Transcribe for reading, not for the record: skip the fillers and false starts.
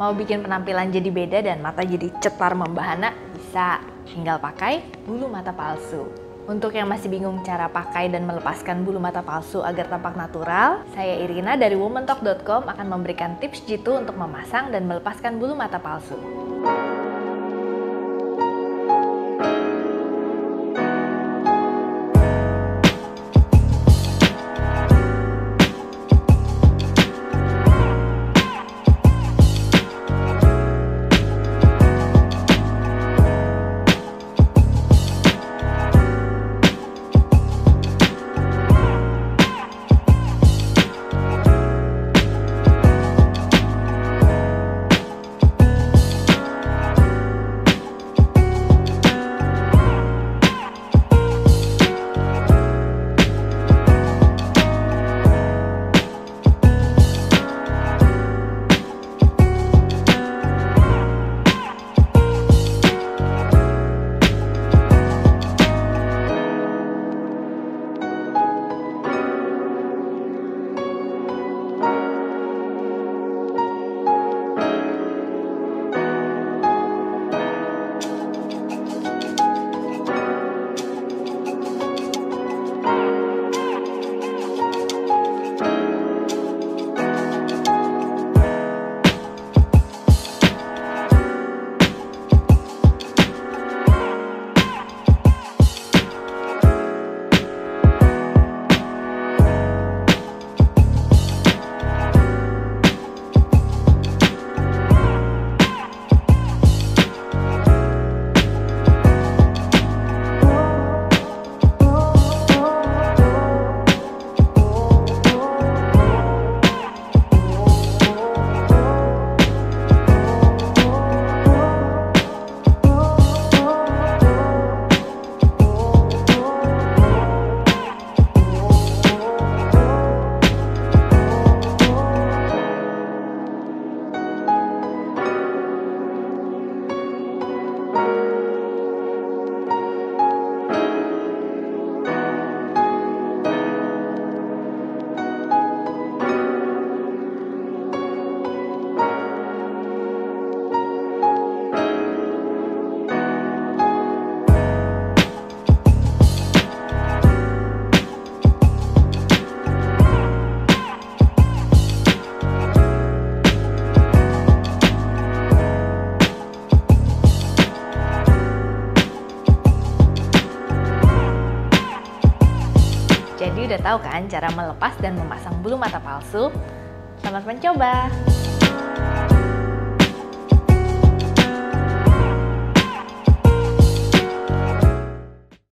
Mau bikin penampilan jadi beda dan mata jadi cetar membahana? Bisa, tinggal pakai bulu mata palsu. Untuk yang masih bingung cara pakai dan melepaskan bulu mata palsu agar tampak natural, saya Irina dari womentalk.com akan memberikan tips jitu untuk memasang dan melepaskan bulu mata palsu. Jadi udah tahu kan cara melepas dan memasang bulu mata palsu? Selamat mencoba!